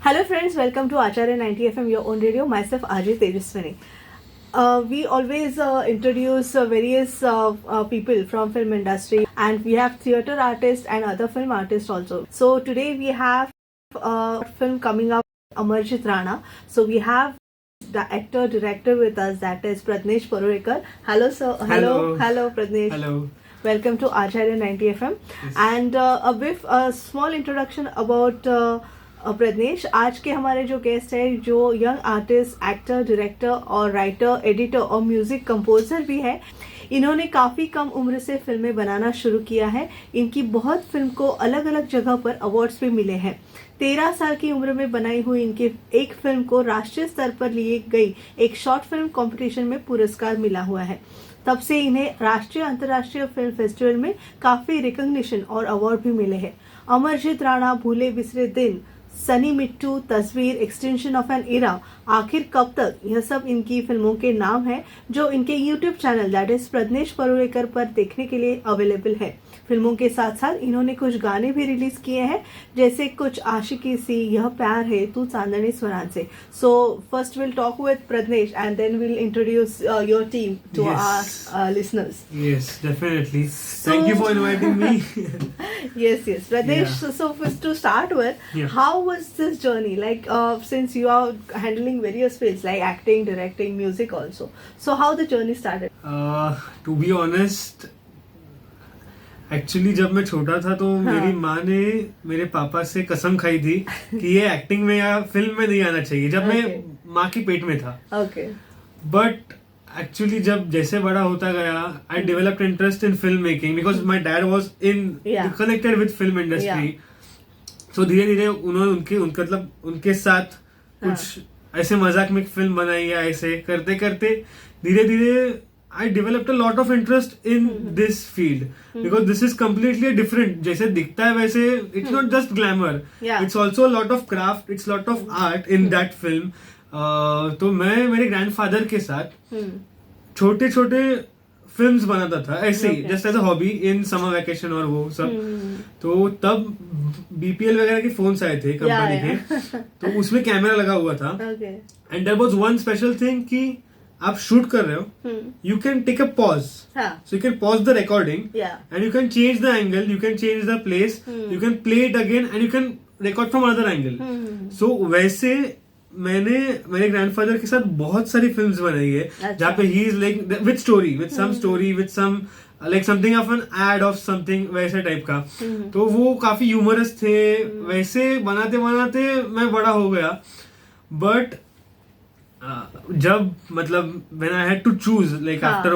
Hello friends, welcome to Acharya 90 FM, your own radio. Myself Ajay Tejaswini. We always introduce various people from film industry, and we have theatre artists and other film artists also. So today we have a film coming up, Amarjit Rana. So we have the actor director with us, that is Pratnesh Parulekar. Hello sir. Hello Pratnesh. Hello. Welcome to Acharya 90 FM. Yes. And a small introduction about Pradnyesh. आज के हमारे जो guest है, जो young artist, actor, director और writer, editor और music composer भी है. इन्होंने काफ़ी कम उम्र से फिल्में बनाना शुरू किया है. इनकी बहुत फिल्म को अलग अलग जगह पर अवार्ड्स भी मिले हैं. 13 साल की उम्र में बनाई हुई इनकी एक फिल्म को राष्ट्रीय स्तर पर लिए गई एक शॉर्ट फिल्म कंपटीशन में पुरस्कार मिला हुआ है. तब से इन्हें राष्ट्रीय अंतर्राष्ट्रीय फिल्म फेस्टिवल में काफ़ी रिकॉग्निशन और अवार्ड भी मिले हैं. अमरजीत राणा, भूले बिसरे दिन, सनी मिट्टू, तस्वीर, एक्सटेंशन ऑफ एन इरा, आखिर कब तक, यह सब इनकी फिल्मों के नाम हैं जो इनके YouTube channel that is Pradnyesh Parulekar पर देखने के लिए अवेलेबल है. फिल्मों के साथ साथ इन्होंने कुछ गाने भी रिलीज किए हैं, जैसे कुछ आशिकी सी, यह प्यार है, तू चांदनी स्वरान से. So first will talk with Pragnesh and then will introduce your team to our listeners. Yes, definitely. Thank you for inviting me. Yes. Pratnesh, Yeah. so first to start with, Yeah. how was this journey? Like, since you are handling various fields like acting, directing, music also. So how the journey started? To be honest, actually जब मैं छोटा था तो मेरी माँ ने मेरे पापा से कसम खाई थी कि ये एक्टिंग में या फिल्म में नहीं आना चाहिए, जब मैं माँ की पेट में था. Okay. बट एक्चुअली जब जैसे बड़ा होता गया, I developed interest in film making because my dad was connected with film industry. So धीरे धीरे उन्होंने उनके साथ कुछ ऐसे मजाक में फिल्म बनाई है. ऐसे करते करते धीरे धीरे I developed a lot of interest in this field because this is completely different. जैसे दिखता है वैसे it's not just glamour. It's also a lot of craft. It's a lot of art in that film. तो मैं मेरे grandfather के साथ छोटे छोटे फिल्म्स बनाता था ऐसे ही just as a hobby in summer vacation और वो सब. तो तब BPL वगैरह के फोन्स आए थे कंपनी के, तो उसमें कैमरा लगा हुआ था. And there was one special thing कि आप शूट कर रहे हो, you can take a pause, so you can pause the recording and you can change the angle, you can change the place, you can play it again and you can record from another angle. So वैसे मैंने मेरे grandfather के साथ बहुत सारी films बनाई है जहाँ पे he is like with story, with some story, with some like something of an ad of something, वैसे टाइप का. तो वो काफी ह्यूमरस थे. वैसे बनाते बनाते मैं बड़ा हो गया. बट जब मतलब when I had to choose like after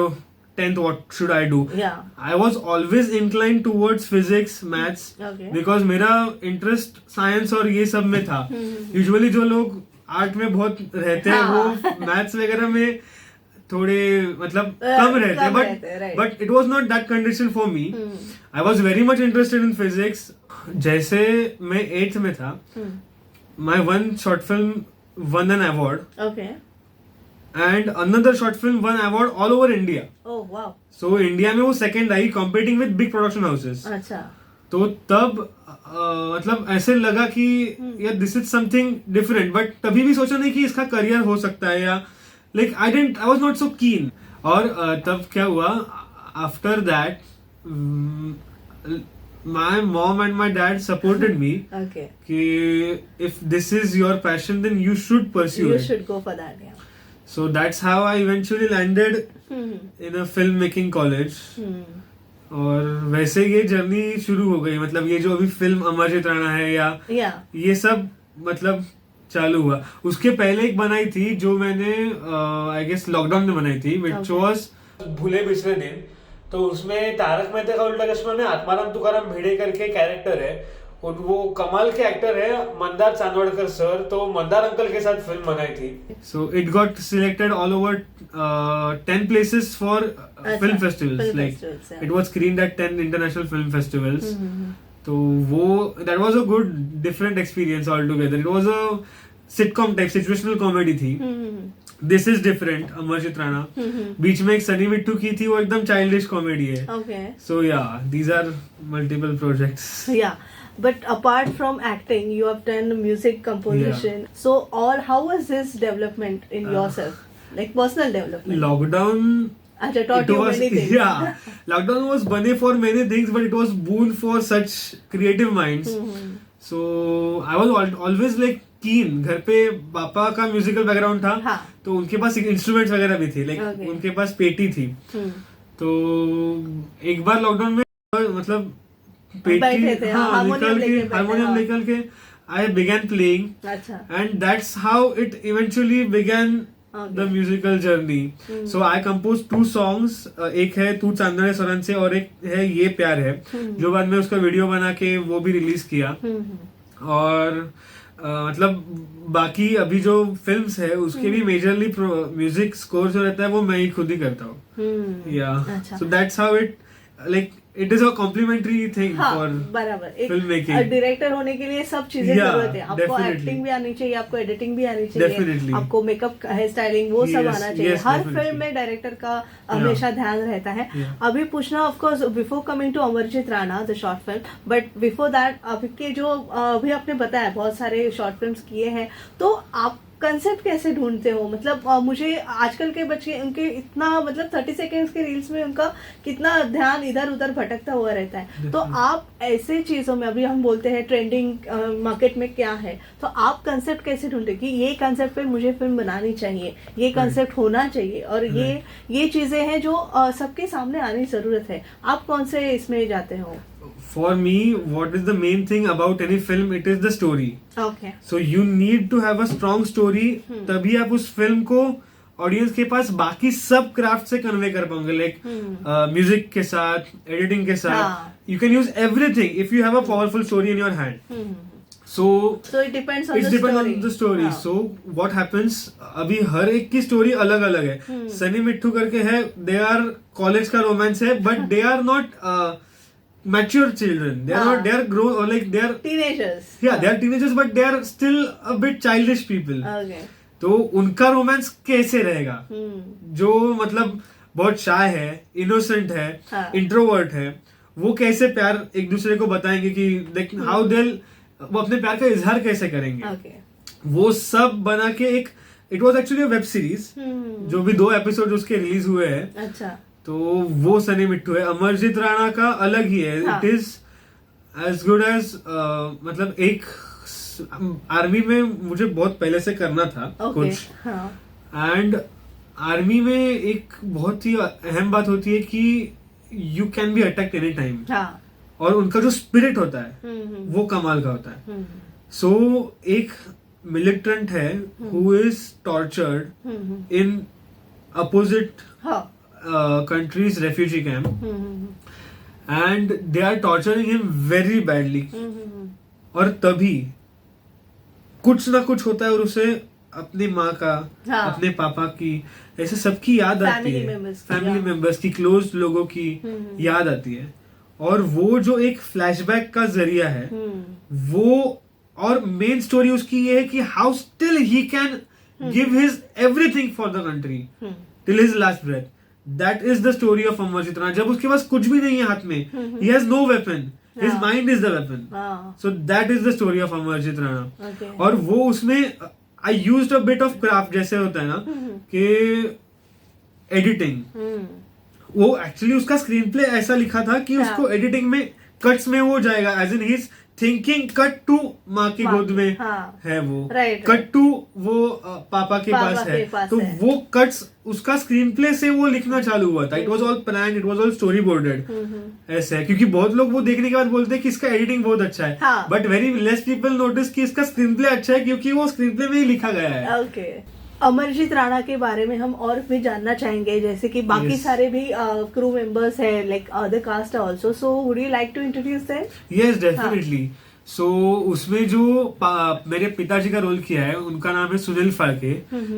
10th what should I do, I was always inclined towards physics, maths, because मेरा इंटरेस्ट साइंस और ये सब में था. यूजुअली जो लोग आर्ट में बहुत रहते हैं वो मैथ्स वगैरह में थोड़े मतलब कम रहते हैं. But it was not that condition for me. I was very much interested in physics. जैसे मैं 8th में था, my one short film won an award. Okay. And another short film won award all over India. Oh wow. So India में वो second I competing with big production houses. अच्छा. तो तब मतलब ऐसे लगा कि यार this is something different, but तभी भी सोचा नहीं कि इसका करियर हो सकता है या like I was not so keen. और तब क्या हुआ after that my mom and my dad supported me. Okay. कि if this is your passion then you should pursue it. You should go for that. Yeah. So that's how I eventually landed in a filmmaking college. और वैसे ये journey शुरू हो गई. मतलब ये जो अभी फिल्म अमरजीत राणा है या ये सब मतलब चालू हुआ. उसके पहले एक बनाई थी जो मैंने आई गेस लॉकडाउन में बनाई थी, which was भूले बिसरे दिन. तो उसमें तारक मेहता का उल्टा चश्मा में आत्माराम तुकाराम भिड़े करके कैरेक्टर है और वो कमाल के एक्टर है मंदार चांदवड़कर सर. तो मंदार अंकल के साथ फिल्म बनाई थी. So it got selected all over 10 places for film festivals. Like it was screened at 10 international film festivals. तो वो that was a good different experience all together. It was a sitcom type situational comedy थी. This is different, Amarjeet Rana. बीच में एक सनी मिट्टू की थी, वो एकदम चाइल्डिश कॉमेडी है. Okay. So yeah these are multiple projects. Yeah. But apart from acting, you have done music composition. So, or how was this development in yourself, like personal development? Lockdown. Acha, taught you many things. Yeah, lockdown was bunny for many things, but it was boon for such creative minds. So I was always like keen. घर पे पापा का musical background था. हाँ. तो उनके पास instruments वगैरह भी थे. Like Okay. उनके पास पेटी थी. तो एक बार लॉकडाउन में मतलब बैठे थे, हाँ, हारमोनियम निकल के आई बिगैन प्लेइंग. अच्छा. And that's how it eventually began the musical journey. So I composed 2 songs. एक है तू चांदने सरन से और एक है ये प्यार है, जो बाद में उसका वीडियो बना के वो भी रिलीज किया. और मतलब बाकी अभी जो फिल्म्स है उसके भी मेजरली म्यूजिक स्कोर जो रहता है वो मैं ही खुद ही करता हूँ. Yeah so that's how it like it is a complementary thing for बराबर. Film making. डायरेक्टर होने के लिए सब चीजें जरूरत है. आपको एक्टिंग भी आनी चाहिए, आपको एडिटिंग भी आनी चाहिए, आपको मेकअप, हेयर स्टाइलिंग वो सब आना चाहिए. हर फिल्म में डायरेक्टर का हमेशा ध्यान रहता है. अभी पूछना of course before coming to Amarjeet Rana the short film, but before that अभी के जो अभी आपने बताया बहुत सारे शॉर्ट फिल्म्स किए हैं, तो आप कंसेप्ट कैसे ढूंढते हो? मतलब मुझे आजकल के बच्चे उनके इतना मतलब 30 सेकेंड्स के रील्स में उनका कितना ध्यान इधर उधर भटकता हुआ रहता है. तो आप ऐसे चीजों में, अभी हम बोलते हैं ट्रेंडिंग मार्केट में क्या है, तो आप कंसेप्ट कैसे ढूंढते कि ये कंसेप्ट पे मुझे फिल्म बनानी चाहिए, ये कंसेप्ट होना चाहिए, और ये चीजें हैं जो सबके सामने आने की जरूरत है. आप कौन से इसमें जाते हो? For me, what is the main thing about any film? It is the story. Okay. So you need to have a strong story. तभी आप उस फिल्म को ऑडियंस के पास बाकी सब क्राफ्ट से कन्वे कर पाओगे. लाइक म्यूजिक के साथ, एडिटिंग के साथ, you can use everything if you have a powerful story in your hand. So it depends on the story. So what happens? अभी हर एक की स्टोरी अलग अलग है. सनी मिट्टू करके है, दे आर कॉलेज का रोमांस है, but they are not mature children. They are not. They are grown, or like they are teenagers. Yeah, they are teenagers, but they are still a bit childish people. Okay. तो उनका romance कैसे रहेगा? जो मतलब बहुत शाय है, innocent है, introvert है, वो कैसे प्यार एक दूसरे को बताएंगे कि लाइक हाउ दे वो अपने प्यार का इजहार कैसे करेंगे? Okay. वो सब बना के एक it was actually web series जो भी 2 एपिसोड उसके रिलीज हुए हैं. अच्छा. तो वो सनी मिट्टू है. अमरजीत राणा का अलग ही है. It is as good as मतलब एक आर्मी में मुझे बहुत पहले से करना था कुछ. एंड आर्मी में एक बहुत ही अहम बात होती है कि you can be attacked any time. और उनका जो स्पिरिट होता है वो कमाल का होता है. सो एक मिलिटेंट है who is tortured in opposite country's refugee camp and they are torturing him very badly. और तभी कुछ ना कुछ होता है और उसे अपनी माँ का, अपने पापा की, ऐसे सबकी याद आती है, फैमिली मेंबर्स की, क्लोज लोगों की याद आती है. और वो जो एक फ्लैशबैक का जरिया है वो, और मेन स्टोरी उसकी ये है कि how still he can give his everything for the country till his last breath. That is the story of Amarjeet Rana. जब उसके पास कुछ भी नहीं है हाथ में, he has no weapon, his mind is the weapon. So that is the story of Amarjeet Rana. और वो उसमें I used a bit of craft, जैसे होता है ना कि एडिटिंग. वो एक्चुअली उसका स्क्रीन प्ले ऐसा लिखा था कि उसको एडिटिंग में कट्स में वो जाएगा, as in he is thinking cut to माँ की गोद में है वो, कट टू वो पापा के पास है. तो वो कट्स उसका स्क्रीन प्ले से वो लिखना चालू हुआ था. It was all plan, it was all story boarded. ऐसा है क्योंकि बहुत लोग वो देखने के बाद बोलते हैं कि इसका एडिटिंग बहुत अच्छा है, but very less people notice कि इसका स्क्रीन प्ले अच्छा है क्योंकि वो स्क्रीन प्ले में ही लिखा गया है. अमरजीत राणा के बारे में हम और भी जानना चाहेंगे, जैसे कि बाकी सारे भी क्रू मेंबर्स है, like other cast also. So would you like to introduce them? Yes, definitely. So उसमें जो मेरे पिताजी का रोल किया है उनका नाम है Sunil Phalke.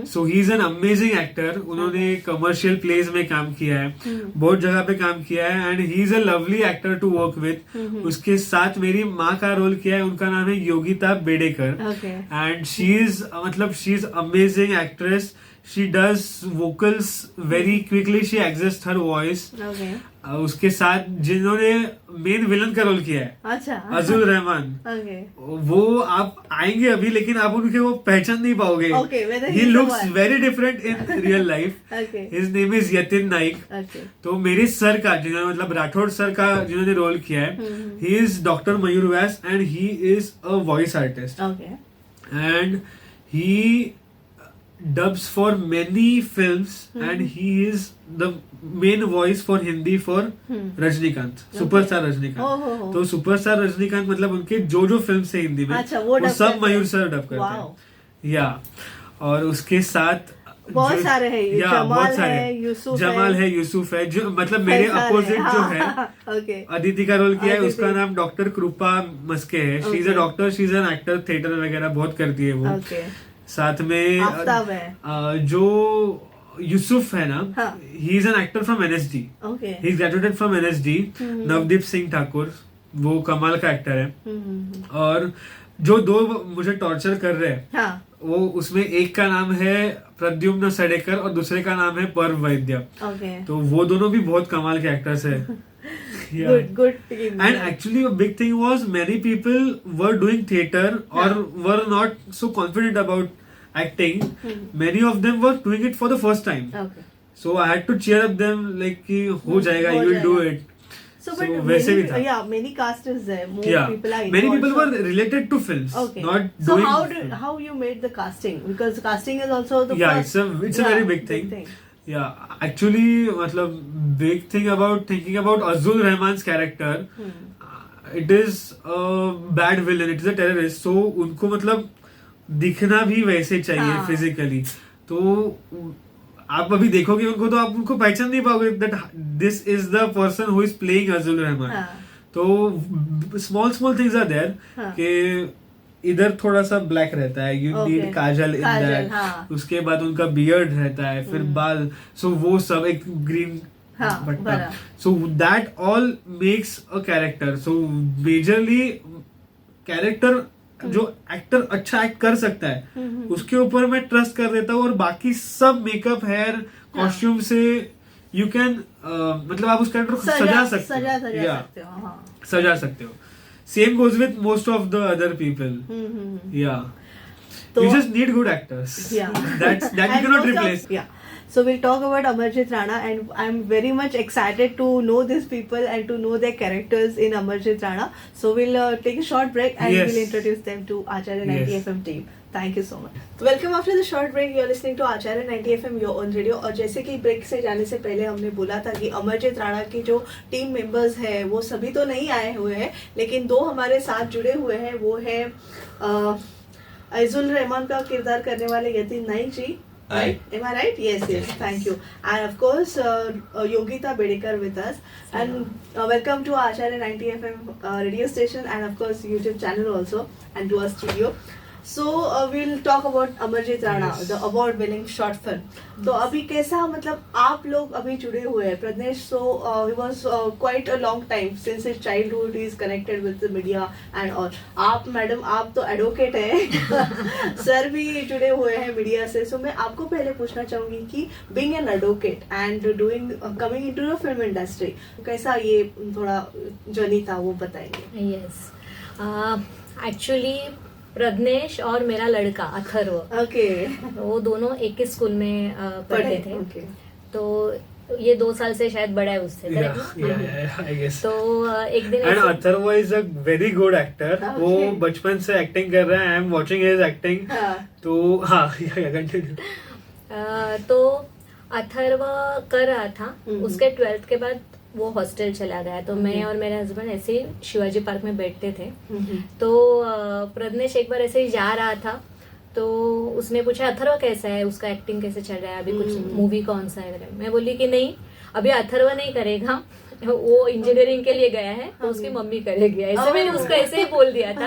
So he is an amazing actor. उन्होंने कमर्शियल प्लेज में काम किया है, बहुत जगह पे काम किया है, and he is a lovely actor to work with. उसके साथ मेरी माँ का रोल किया है, उनका नाम है Yogita Bedekar. And she is मतलब she is amazing actress. She does vocals very quickly, she exist her voice. उसके साथ जिन्होंने मेन विलन का रोल किया है, अच्छा, अज़ुल रहमान, वो आप आएंगे अभी लेकिन आप उनके वो पहचान नहीं पाओगे। He looks very different in real life. His name is Yatin Naik. तो मेरे सर का जिन्होंने मतलब राठौड़ सर का जिन्होंने रोल किया है, he is doctor Mayur Vyas and he is a voice artist and he dubs for many films and he is the main voice for Hindi for Rajinikanth, superstar Rajinikanth. तो सुपरस्टार रजनीकांत मतलब उनके जो जो फिल्म है हिंदी में वो सब मयूर सर डब करते हैं। या और उसके साथ बहुत सारे हैं, जमाल है, यूसुफ है, जो मतलब मेरे अपोजिट जो है अदिति का रोल किया है, उसका नाम डॉक्टर कृपा मस्के है। She is a doctor, she is an actor, theatre वगैरह बहुत करती है वो। साथ में जो यूसुफ है ना, ही is an actor from NSD, he is graduated from NSD। Navdeep Singh Thakur वो कमाल का एक्टर है। और जो दो मुझे टॉर्चर कर रहे हैं वो उसमें एक का नाम है प्रद्युम्न सडेकर और दूसरे का नाम है पर्व वैद्य। तो वो दोनों भी बहुत कमाल के एक्टर्स है। Good team. And actually a big thing was many people were doing theater or were not so confident about acting. Many of them were doing it for the first time. So I had to cheer up them like कि हो जाएगा, you will do it. So but वैसे भी था. Yeah, many cast is there. More people are involved. Many people were related to films. Not so doing how you made the casting? Because casting is also the first. It's a very big thing. Actually मतलब big thing about thinking about Azul Rahman's character, it is a bad villain, it is a terrorist, so उनको मतलब दिखना भी वैसे चाहिए physically. तो आप अभी देखोगे उनको तो आप उनको पहचान नहीं पाओगे that this is the person who is playing Azul Rahman। तो small things are there कि इधर थोड़ा सा ब्लैक रहता है, you need Kajal in that. उसके बाद उनका बियर्ड रहता है, फिर बाल, सो वो सब एक ग्रीन बट्टा, so that all makes a character. So majorly character जो एक्टर अच्छा एक्ट कर सकता है उसके ऊपर मैं ट्रस्ट कर देता हूँ, और बाकी सब मेकअप, हेयर, कॉस्ट्यूम से यू कैन मतलब आप उस कैरेक्टर को सजा सकते हो। Same goes with most of the other people. You just need good actors. That you cannot replace. So we'll talk about Amarjit Rana, and I'm very much excited to know these people and to know their characters in Amarjit Rana. So we'll take a short break and we'll introduce them to Acharya 90 FM team. Thank you so much. Welcome after the short break. You are listening to Acharya 90 FM, your own radio. और जैसे कि break से जाने से पहले हमने बोला था कि अमरजीत राणा की जो टीम मेंबर्स है वो सभी तो नहीं आए हुए हैं, लेकिन दो हमारे साथ जुड़े हुए हैं। वो है अज़ुल रहमान का किरदार करने वाले यतिन नाइक जी। Right? Am I right? Yes. Thank you. And of course, Yogita Bedekar with us. And welcome to Acharya 90 FM radio station, and of course YouTube channel also, and to our studio. So we'll talk about Amarjit Rana, the award-winning short film. तो अभी कैसा मतलब आप लोग अभी जुड़े हुए हैं Pradnyesh? So he was quite a long time since his childhood he is connected with the media and all. आप मैडम आप तो एडवोकेट हैं, सर भी जुड़े हुए हैं मीडिया से। So मैं आपको पहले पूछना चाहूंगी कि being an advocate and doing coming into the film industry, कैसा ये थोड़ा जर्नी था वो बताएंगे? Yes, actually प्रज्ञेश और मेरा लड़का अथर्व, वो दोनों एक ही स्कूल में पढ़ते थे। तो ये 2 साल से शायद बड़ा है उससे। तो एक दिन and Atharva is a very good actor. वो बचपन से एक्टिंग कर रहा है। I am watching his acting. तो तो अथर्व कर रहा था। उसके 12th के बाद वो हॉस्टल चला गया। तो मैं और मेरे हस्बैंड ऐसे ही शिवाजी पार्क में बैठते थे। तो प्रज्ञेश एक बार ऐसे ही जा रहा था, तो उसने पूछा अथर्व कैसा है, उसका एक्टिंग कैसे चल रहा है, अभी कुछ मूवी कौन सा है। मैं बोली कि नहीं, अभी अथर्व नहीं करेगा, वो इंजीनियरिंग के लिए गया है, तो उसकी मम्मी करेगी। ऐसे मैंने उसको ऐसे ही बोल दिया था।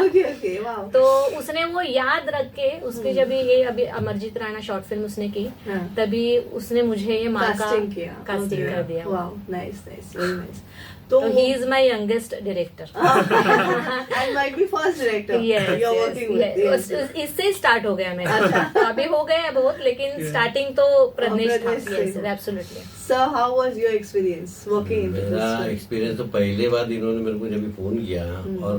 तो उसने वो याद रख के उसकी जब ये अभी अमरजीत राणा शॉर्ट फिल्म उसने की, तभी उसने मुझे ये माँ का कास्टिंग कर दिया। Nice, very nice. तो he is my youngest director and might be first director you are working with. इससे स्टार्ट हो गया मेरा। तो अभी हो गया बहुत, लेकिन स्टार्टिंग तो प्रज्ञेश था। Yes absolutely. Sir how was your experience working in this? मेरा एक्सपीरियंस तो पहले बार इन्होंने मेरे को जब फोन किया और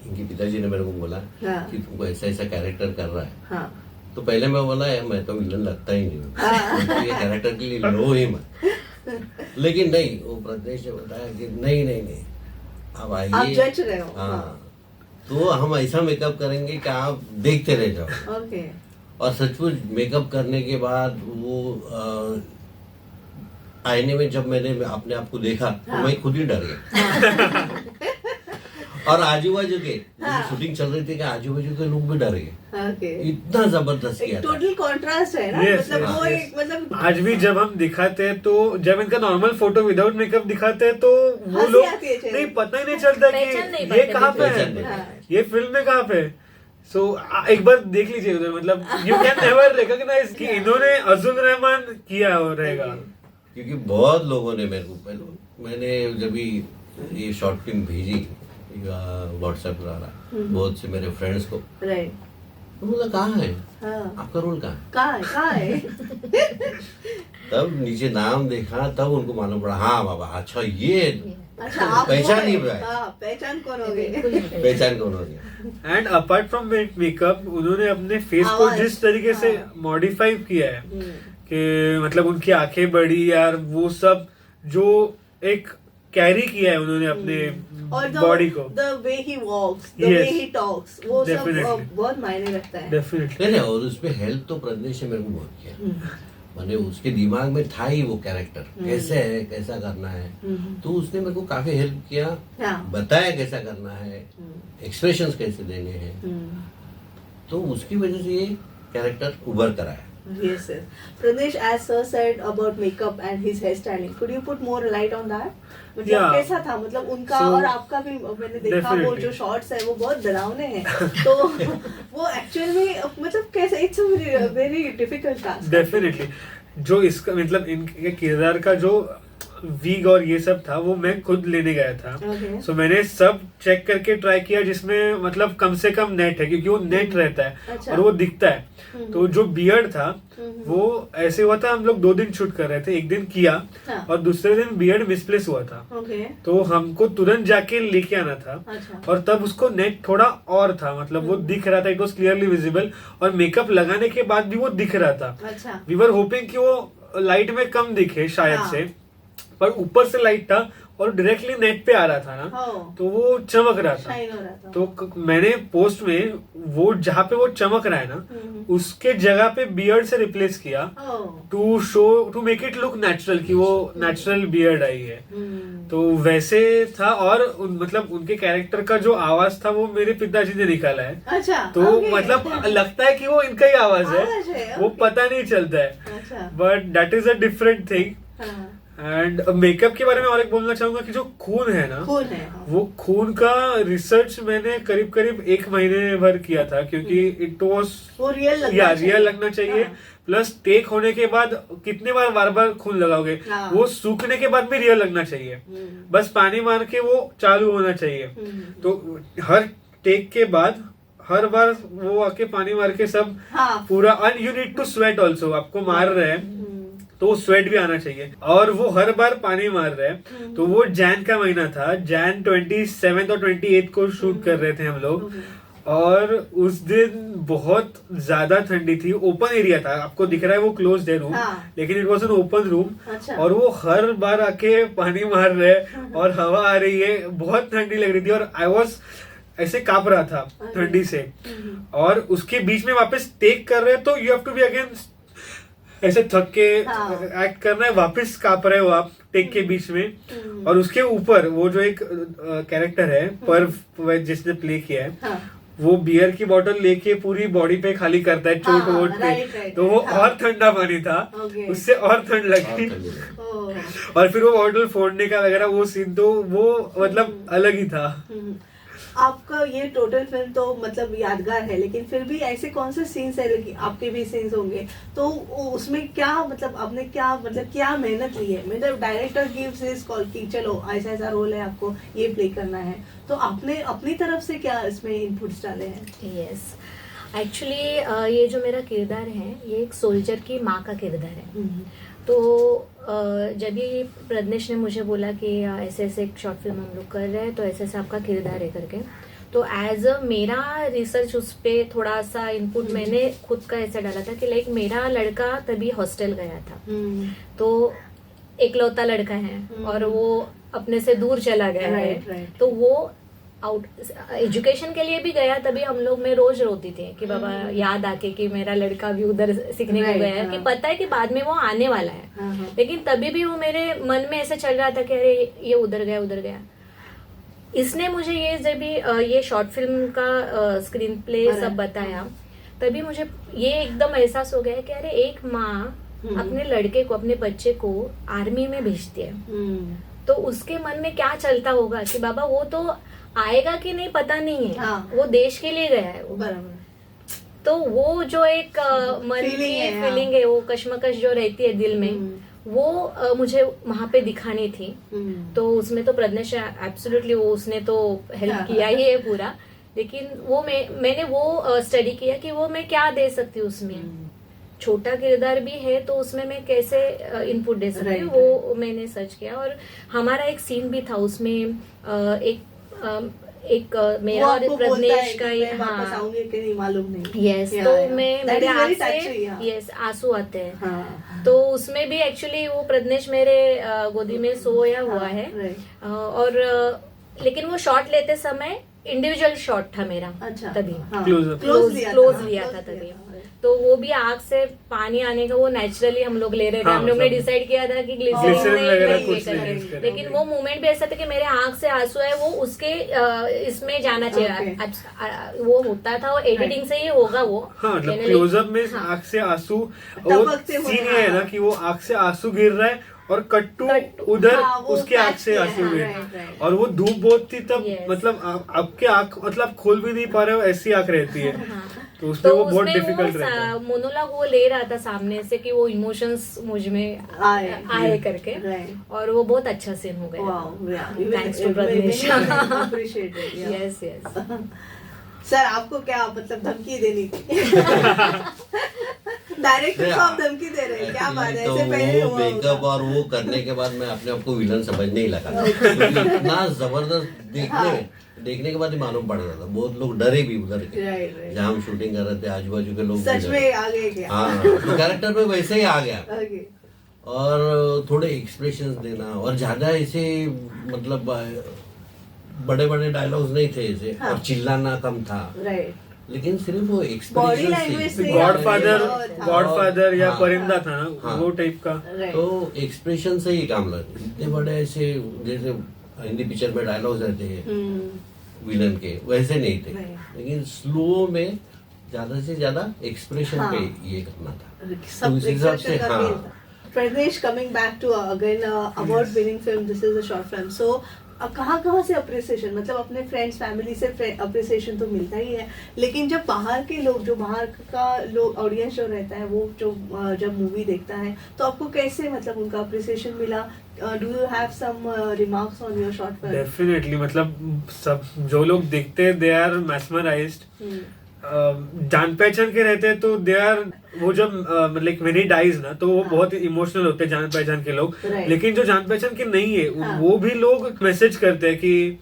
इनके पिताजी ने मेरे को बोला कि तुमको ऐसा ऐसा कैरेक्टर कर रहा है, तो पहले मैं बोला मैं तो विलन लगता ही नहीं हूँ, तो ये कैरेक्टर के लिए लो ही मत। लेकिन नहीं, वो प्रज्ञेश ने बताया कि नहीं नहीं नहीं, अब आइए, आप जज रहे हो। हाँ, तो हम ऐसा मेकअप करेंगे कि आप देखते रह जाओ। ओके। और सचमुच मेकअप करने के बाद वो आईने में जब मैंने अपने आप को देखा तो मैं खुद ही डर गया। और आजू बाजू के शूटिंग चल रही थी कि आजू बाजू के लोग भी डर गए। इतना जबरदस्त किया था। टोटल कंट्रास्ट है ना। मतलब वो एक मतलब आज भी जब हम दिखाते हैं तो जब इनका नॉर्मल फोटो विदाउट मेकअप दिखाते हैं तो वो लोग नहीं, पता ही नहीं चलता कि ये कहाँ पे है, ये फिल्म में कहाँ पे है। सो एक बार देख लीजिए उधर, मतलब यू कैन नेवर रिकॉग्नाइज कि इन्होंने अजुल रहमान किया रहेगा। क्योंकि बहुत लोगों ने मेरे को, मैंने जब ये शॉर्ट फिल्म भेजी व्हाट्सएप द्वारा बहुत से मेरे फ्रेंड्स को, उन्होंने कहा है आपका रोल कहाँ है? तब नीचे नाम देखा, तब उनको मालूम पड़ा हाँ बाबा अच्छा ये पहचान नहीं पाया। पहचान कौन हो गए? पहचान कौन हो गया। एंड अपार्ट फ्रॉम मेकअप उन्होंने अपने फेस को जिस तरीके से मॉडिफाई किया है कि मतलब उनकी आंखें बड़ी यार, वो सब जो एक कैरी किया है उन्होंने अपने बॉडी को। The way he walks, the way he talks, वो सब बहुत मायने रखता है। डेफिनेटली। नहीं, और उसमें हेल्प तो प्रज्ञेश ने मेरे को बहुत किया। मैंने उसके दिमाग में था ही वो कैरेक्टर कैसे है, कैसा करना है, तो उसने मेरे को काफी हेल्प किया, बताया कैसा करना है, एक्सप्रेशंस कैसे देने हैं, तो उसकी वजह से ये कैरेक्टर उभर कर आया। Yes, sir. Pradesh, as sir said about makeup and his hairstyling, could you put more light on that? मतलब कैसा था, मतलब उनका और आपका भी मैंने देखा वो जो शॉट्स है वो बहुत डरावने हैं। तो वो एक्चुअल में मतलब कैसे, it's a very difficult task. Definitely. जो इसका मतलब इनके किरदार का जो वीग और ये सब था वो मैं खुद लेने गया था। सो मैंने सब चेक करके ट्राई किया जिसमें मतलब कम से कम नेट है, क्योंकि वो नेट रहता है और वो दिखता है। तो जो बियर्ड था वो ऐसे हुआ था, हम लोग 2 दिन शूट कर रहे थे, एक दिन किया और दूसरे दिन बियर्ड मिसप्लेस हुआ था। तो हमको तुरंत जाके लेके आना था और तब उसको नेट थोड़ा और था, मतलब वो दिख रहा था, इट वॉज क्लियरली विजिबल, और मेकअप लगाने के बाद भी वो दिख रहा था। वी वर होपिंग कि वो लाइट में कम दिखे शायद से, पर ऊपर से लाइट था और डायरेक्टली नेट पे आ रहा था ना, तो वो चमक रहा था। तो मैंने पोस्ट में वो जहाँ पे वो चमक रहा है ना उसके जगह पे बियर्ड से रिप्लेस किया to make it look natural, कि वो नेचुरल बियर्ड आई है। तो वैसे था, और मतलब उनके कैरेक्टर का जो आवाज था वो मेरे पिताजी ने निकाला है। तो मतलब लगता है कि वो इनका ही आवाज है, वो पता नहीं चलता है, but that is a different thing. And makeup के बारे में और एक बोलना चाहूंगा कि जो खून है ना, वो खून का रिसर्च मैंने करीब करीब 1 महीने भर किया था, क्योंकि इट वॉज रियल लगना चाहिए। प्लस टेक होने के बाद कितने बार बार खून लगाओगे, वो सूखने के बाद भी रियल लगना चाहिए, बस पानी मार के वो चालू होना चाहिए। तो हर टेक के बाद हर बार वो आके पानी मार के सब पूरा, and you need to sweat also, आपको मार रहे हैं तो स्वेट भी आना चाहिए, और वो हर बार पानी मार रहे हैं। तो वो जैन का महीना था, जैन 27 और 28 को शूट कर रहे थे हम लोग, और उस दिन बहुत ज्यादा ठंडी थी। ओपन एरिया था, आपको दिख रहा है वो क्लोज्ड है रूम, लेकिन it was an open room, और वो हर बार आके पानी मार रहे हैं और हवा आ रही है, बहुत ठंडी लग रही थी, और आई वॉज ऐसे कांप रहा था ठंडी से। और उसके बीच में वापस टेक कर रहे हैं तो you have to be again ऐसे थक के एक्ट करना है, वापस कांप रहे हो आप टेक के बीच में। और उसके ऊपर वो जो एक कैरेक्टर है पर्व जिसने प्ले किया है, वो बियर की बोतल लेके पूरी बॉडी पे खाली करता है, चोट वोट पे, तो वो और ठंडा पानी था, उससे और ठंड लगी। और फिर वो बॉटल फोड़ने का वगैरह वो सीन, तो वो मतलब अलग ही था। आपका ये टोटल फिल्म तो मतलब यादगार है, लेकिन फिर भी ऐसे कौन से सीन्स है, लेकिन आपके भी सीन्स होंगे, तो उसमें क्या मतलब आपने क्या मेहनत ली है? मतलब डायरेक्टर गिव्स हिज कॉल कि चलो ऐसा ऐसा रोल है, आपको ये प्ले करना है, तो आपने अपनी तरफ से क्या इसमें इनपुट्स डाले हैं? यस, एक्चुअली ये जो मेरा किरदार है ये एक सोल्जर की माँ का किरदार है। तो जब ये प्रज्ञेश ने मुझे बोला कि ऐसे ऐसे एक शॉर्ट फिल्म हम लोग कर रहे हैं, तो ऐसे ऐसे आपका किरदार है करके, तो एज अ मेरा रिसर्च उस पर थोड़ा सा इनपुट मैंने खुद का ऐसा डाला था कि लाइक मेरा लड़का तभी हॉस्टल गया था, तो एकलौता लड़का है और वो अपने से दूर चला गया है, तो वो आउट एजुकेशन के लिए भी गया, तभी हम लोग में रोज रोती थी कि बाबा याद आके कि मेरा लड़का भी उधर सीखने को गया है, कि पता है कि बाद में वो आने वाला है, लेकिन तभी भी वो मेरे मन में ऐसे चल रहा था कि अरे ये उधर गया। इसने मुझे ये जब भी ये शॉर्ट फिल्म का स्क्रीन प्ले सब बताया, तभी मुझे ये एकदम एहसास हो गया कि अरे एक माँ अपने लड़के को, अपने बच्चे को आर्मी में भेजती है, तो उसके मन में क्या चलता होगा कि बाबा वो तो आएगा कि नहीं पता नहीं है, वो देश के लिए गया है वो। तो वो जो एक मन की फीलिंग है, वो कश्मकश जो रहती है दिल में, वो मुझे वहां पे दिखानी थी। तो उसमें तो प्रज्ञेश एब्सोल्युटली वो उसने तो हेल्प किया ही है पूरा, लेकिन वो मैंने वो स्टडी किया कि वो मैं क्या दे सकती हूँ उसमें, छोटा किरदार भी है तो उसमें मैं कैसे इनपुट दे सकती हूँ, वो मैंने सर्च किया। और हमारा एक सीन भी था उसमें, एक मेरा और प्रज्ञेश का ही, हाँ मालूम नहीं, यस, तो मैं मेरे आँख से यस आंसू आते हैं, तो उसमें भी एक्चुअली वो प्रज्ञेश मेरे गोदी में सोया हुआ है, और लेकिन वो शॉट लेते समय इंडिविजुअल शॉट था मेरा, तभी क्लोज लिया था तभी, तो वो भी आँख से पानी आने का वो नेचुरली हम लोग ले रहे थे, हम लोग ने डिसाइड किया था कि ग्लिसरीन नहीं, लेकिन वो मोमेंट भी ऐसा था कि मेरे आँख से आंसू है, वो उसके इसमें जाना चाहिए, वो होता था, वो एडिटिंग से ही होगा वो, क्लोजअप में आँख से आंसू, वो सीन है ना कि वो आँख से आंसू गिर रहा है और कट्टू उधर उसके आँख से आंसू गिर, और वो धूप बहुत थी तब, मतलब आपके आँख मतलब खोल भी नहीं पा रहे हो, ऐसी आँख रहती है, तो उसमें वो बहुत डिफिकल्ट रहता है। मोनोलॉग वो ले रहा था सामने से कि वो इमोशंस मुझ में आए करके, और वो बहुत अच्छा सीन हो गया, thanks to Pragnesh. Yes sir, आपको क्या मतलब धमकी देनी थी? डायरेक्टर को आप धमकी दे रहे हैं, क्या बात है? तो ऐसे पहले वो मेकअप और वो करने के बाद मैं अपने आप को विलन समझने ही लगा, इतना जबरदस्त देखने के बाद ही मालूम पड़ रहा था, बहुत लोग डरे भी उधर के, जहाँ हम शूटिंग कर रहे थे, आजू बाजू के लोग सच में आ गए क्या? हाँ, तो कैरेक्टर में वैसे ही आ गया, और थोड़े एक्सप्रेशंस देना, और ज्यादा ऐसे मतलब बड़े बड़े डायलॉग्स नहीं थे ऐसे, और चिल्लाना कम था, लेकिन सिर्फ वो एक्सप्रेशन, गॉडफादर या परिंदा था ना, वो टाइप का, तो एक्सप्रेशन से ही काम लगा। इतने बड़े ऐसे जैसे हिंदी पिक्चर में डायलॉग्स रहते हैं विलन के, वैसे नहीं थे, लेकिन स्लो में ज्यादा से ज्यादा एक्सप्रेशन पे ये करना था, तो उस हिसाब से। हाँ, Pragnesh, coming back to again award winning film, this is a short film, so कहाँ से अप्रिसिएशन, मतलब अपने फ्रेंड्स फैमिली से अप्रिसिएशन तो मिलता ही है, लेकिन जब बाहर के लोग, जो बाहर का लोग ऑडियंस जो रहता है, वो जो जब मूवी देखता है, तो आपको कैसे मतलब उनका अप्रिसिएशन मिला? Do you have some remarks on your short film? Definitely, मतलब सब जो लोग देखते हैं, दे आर मैस्मराइज्ड, जान पहचान के रहते हैं, तो दे आर, वो जब मतलब व्हेन ही डाइज ना, तो वो बहुत इमोशनल होते हैं जान पहचान के लोग, लेकिन जो जान पहचान के नहीं है, वो भी लोग मैसेज करते हैं कि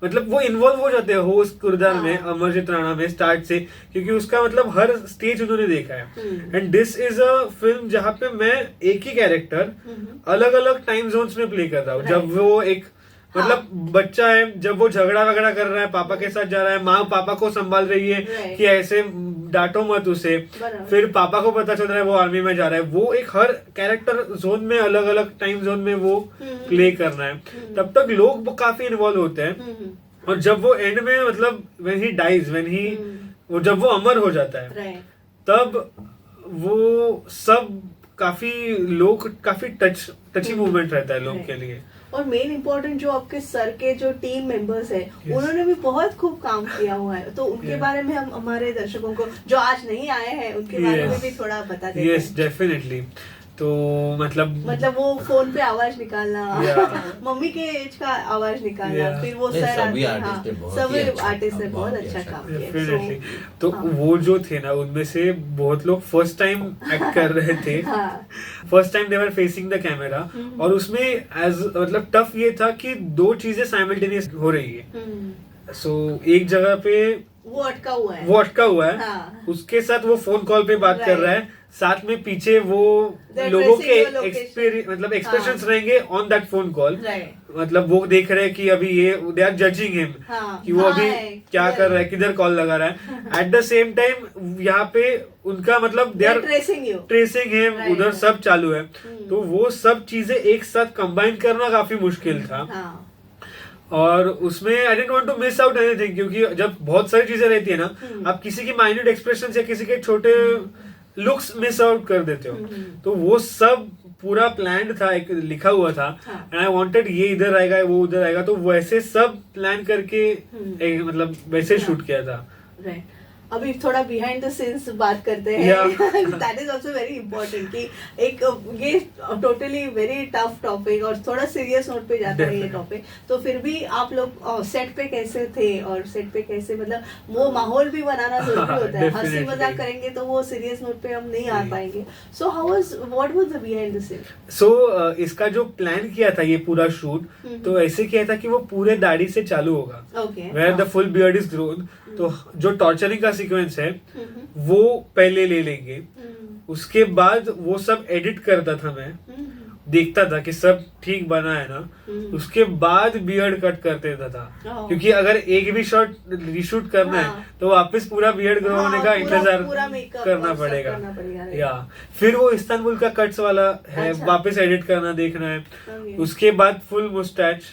मतलब वो इन्वॉल्व हो जाते हैं हो उस किरदार में, अमरजीत राणा में स्टार्ट से, क्योंकि उसका मतलब हर स्टेज उन्होंने देखा है। And this is a film जहाँ पे मैं एक ही कैरेक्टर अलग अलग टाइम जोन्स में प्ले कर रहा हूँ। जब वो एक मतलब बच्चा है, जब वो झगड़ा वगड़ा कर रहा है, पापा के साथ जा रहा है, माँ पापा को संभाल रही है कि ऐसे डांटो मत उसे, फिर पापा को पता चल रहा है वो आर्मी में जा रहा है, वो एक हर कैरेक्टर जोन में अलग अलग टाइम जोन में वो प्ले करना है, तब तक लोग काफी इन्वॉल्व होते हैं। और जब वो एंड में मतलब व्हेन ही डाइज, वो जब वो अमर हो जाता है, तब वो सब काफी लोग, काफी टची मोमेंट रहता है लोग के लिए। और मेन इम्पोर्टेंट जो आपके सर के जो टीम मेंबर्स है उन्होंने भी बहुत खूब काम किया हुआ है, तो उनके बारे में हम हमारे दर्शकों को जो आज नहीं आए हैं उनके बारे में भी थोड़ा बता देते हैं। Yes definitely. तो मतलब वो फोन पे आवाज निकालना, मम्मी के एज का आवाज निकालना, फिर वो सर सभी आर्टिस्ट ने बहुत अच्छा काम किया। तो वो जो थे ना उनमें से बहुत लोग फर्स्ट टाइम एक्ट कर रहे थे, first time they were facing the camera, और उसमें एज मतलब टफ ये था कि दो चीजें साइमल्टेनियस हो रही है। सो एक जगह पे वो अटका हुआ है, उसके साथ वो फोन कॉल पे बात कर रहा है, साथ में पीछे वो लोगों के एक्सप्रेशंस रहेंगे ऑन दैट फोन कॉल, मतलब वो देख रहे हैं कि अभी ये दे आर जजिंग हिम कि वो अभी क्या कर रहा है, किधर कॉल लगा रहा है। एट द सेम टाइम यहाँ पे उनका मतलब दे आर ट्रेसिंग हिम, उधर सब चालू है। तो वो सब चीजें एक साथ कंबाइन करना काफी मुश्किल था, और उसमें I didn't want to miss out anything, क्योंकि जब बहुत सारी चीजें रहती है ना, आप किसी की माइन्यूट एक्सप्रेशन या किसी के छोटे लुक्स मिस आउट कर देते हो। तो वो सब पूरा प्लान था, एक लिखा हुआ था, एंड आई वांटेड ये इधर आएगा वो उधर आएगा, तो वैसे सब प्लान करके मतलब वैसे शूट किया था। अभी थोड़ा बिहाइंड द सीन्स बात करते हैं। That is also very important कि एक ये टोटली वेरी टफ टॉपिक और थोड़ा सीरियस नोट पे जाता है ये टॉपिक, तो फिर भी आप लोग सेट पे कैसे थे और सेट पे कैसे मतलब वो माहौल भी बनाना जरूरी होता है। हंसी मजाक करेंगे तो वो सीरियस नोट पे हम नहीं आ पाएंगे। So how was what was the behind the scene? So इसका जो प्लान किया था ये पूरा शूट, तो ऐसे किया था कि वो पूरे दाढ़ी से चालू होगा, where the full beard is grown. तो जो टॉर्चरिंग का सीक्वेंस है वो पहले ले लेंगे, उसके बाद वो सब एडिट करता था मैं, देखता था कि सब ठीक बना है ना, उसके बाद बियर्ड कट कर देता था, क्योंकि अगर एक भी शॉट रीशूट करना है तो वापस पूरा बियर्ड ग्रो होने का इंतजार करना पड़ेगा। या फिर वो इस्तांबुल का कट्स वाला है, वापस एडिट करना देखना है। उसके बाद फुल मुस्टैच,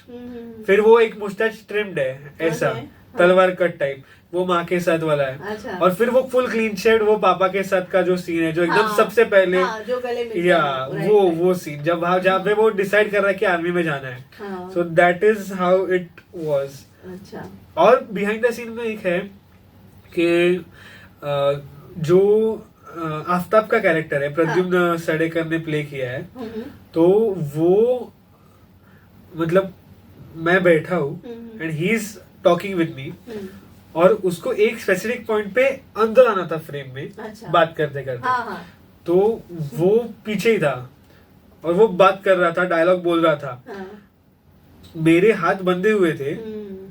फिर वो एक मुस्टैच ट्रिम्ड है ऐसा तलवार कट टाइप, वो माँ के साथ वाला है। और फिर वो फुल क्लीन शेड, वो पापा के साथ का जो सीन है जो एकदम सबसे पहले जो गले में या वो सीन जब जहाँ पे वो डिसाइड कर रहा है कि आर्मी में जाना है। So that is how it was. और बिहाइंड द सीन में एक है कि जो आफ्ताब का कैरेक्टर है, प्रद्युम्न सडेकर ने प्ले किया है, तो वो मतलब मैं बैठा हूँ and he is talking with me, और उसको एक स्पेसिफिक पॉइंट पे अंदर आना था फ्रेम में, बात करते करते। तो वो पीछे ही था और वो बात कर रहा था, डायलॉग बोल रहा था, मेरे हाथ बंधे हुए थे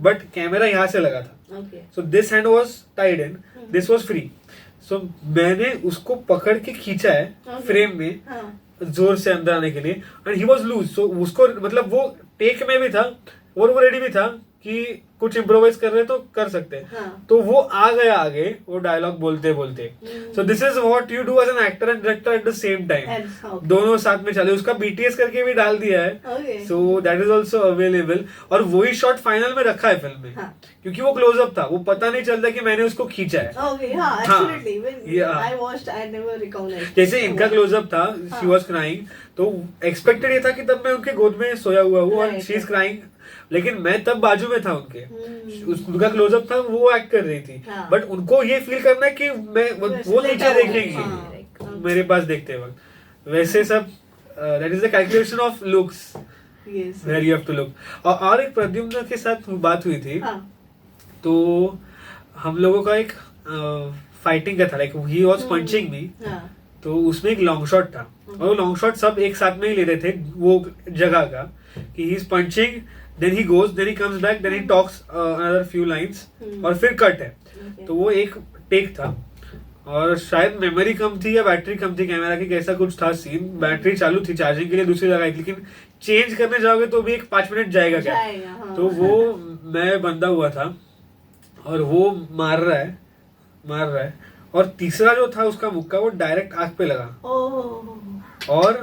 बट कैमरा यहाँ से लगा था। So this hand was tied in, this was free. So मैंने उसको पकड़ के खींचा है फ्रेम में जोर से अंदर आने के लिए, एंड ही वाज लूज। सो उसको मतलब वो टेक में भी था और वो रेडी भी था कि कुछ इम्प्रोवाइज कर रहे तो कर सकते हैं। तो वो आ गया आगे वो डायलॉग बोलते बोलते। So this is what you do as an actor and director at the same time, दोनों साथ में चले। उसका बीटीएस करके भी डाल दिया है, so that is also available. और वही शॉट फाइनल में रखा है फिल्म में, क्योंकि वो क्लोजअप था, वो पता नहीं चलता कि मैंने उसको खींचा है। जैसे इनका क्लोजअप था, शी वाज क्राइंग, तो एक्सपेक्टेड ये था कि तब मैं उनके गोद में सोया हुआ हूँ और शी इज क्राइंग, लेकिन मैं तब बाजू में था उनके, उनका क्लोजअप था, वो एक्ट कर रही थी, बट उनको ये फील करना है कि मैं वो नीचे देखेंगी मेरे पास देखते वक्त। वैसे सब that is the calculation of looks where you have to look. और एक प्रद्युम्न के साथ बात हुई थी, तो हम लोगों का एक फाइटिंग का था, लाइक ही वाज पंचिंग मी, तो उसमें एक लॉन्ग शॉट था, और वो लॉन्ग शॉट सब एक साथ में ही ले रहे थे वो जगह का, कि he is punching, then he goes, then he comes back, then he talks another few lines, और फिर कट है। तो वो एक टेक था, और शायद मेमोरी कम थी या बैटरी कम थी कैमरा की, कैसा कुछ था सीन। बैटरी चालू थी चार्जिंग के लिए दूसरी जगह, लेकिन चेंज करने जाओगे तो भी एक 5 मिनट जाएगा क्या। तो वो मैं बंधा हुआ था और वो मार रहा है, और तीसरा जो था उसका मुक्का वो डायरेक्ट आंख पे लगा, और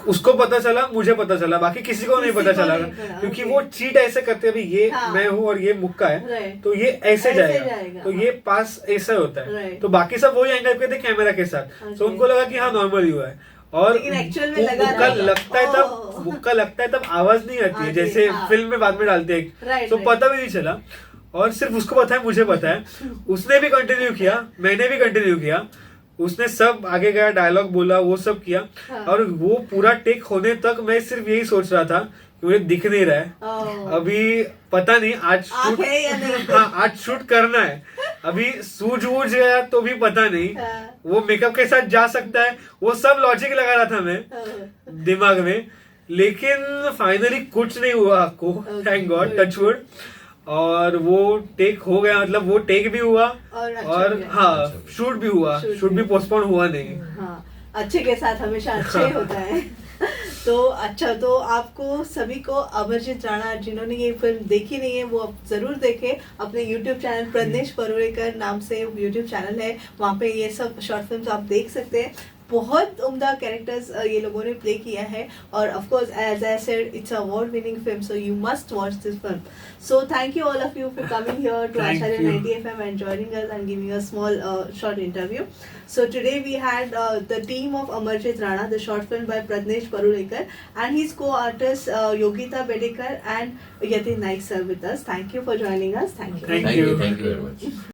उसको पता चला, मुझे पता चला, बाकी किसी को नहीं पता चला, क्योंकि वो चीट ऐसे करते हैं, ये मैं हूँ और ये मुक्का है, तो ये ऐसे जाएगा, तो ये पास ऐसा होता है। तो बाकी सब वही एंगल पे थे कैमरा के साथ, तो उनको लगा कि हाँ नॉर्मल हुआ है, और लेकिन actual में लगा मुक्का रहा था। लगता है तब ओह। मुक्का लगता है तब आवाज नहीं आती है, जैसे हाँ। फिल्म में बाद में डालते हैं, Right, तो right. पता भी नहीं चला। और सिर्फ उसको पता है, मुझे पता है, उसने भी कंटिन्यू किया, मैंने भी कंटिन्यू किया, उसने सब आगे गया, डायलॉग बोला, वो सब किया। हाँ। और वो पूरा टेक होने तक मैं सिर्फ यही सोच रहा था कि मुझे दिख नहीं रहा है, ओह। अभी पता नहीं आज आँख शूट है या नहीं? हाँ आज शूट करना है, अभी सूझ वूझ गया तो भी पता नहीं, हाँ। वो मेकअप के साथ जा सकता है, वो सब लॉजिक लगा रहा था मैं ओह। दिमाग में, लेकिन फाइनली कुछ नहीं हुआ आपको, थैंक गॉड, टचवुड। और वो टेक हो गया, मतलब वो टेक भी हुआ और अच्छा और भी है। हाँ शूट भी हुआ, Shoot शूट भी भी। पोस्टपोन हुआ नहीं। हाँ, अच्छे के साथ हमेशा अच्छा ही होता है। तो अच्छा, तो आपको सभी को अमरजीत राणा, जिन्होंने ये फिल्म देखी नहीं है वो अब जरूर देखें। अपने YouTube चैनल प्रज्ञेश परुलेकर नाम से YouTube चैनल है, वहाँ पे ये सब शॉर्ट फिल्म्स आप देख सकते हैं। बहुत उम्दा कैरेक्टर्स ये लोगों ने प्ले किया है, और of course as I said it's award winning film, so you must watch this film. So thank you all of you for coming here to Thank Acharya you. 90 FM and joining us and giving a small short interview. So today we had the team of Amarjit Rana, the short film by Pradnesh Parulekar, and his co-artists Yogita Bedekar and Yatin Naik sir with us. Thank you for joining us. Thank you. Thank Thank you you. very much.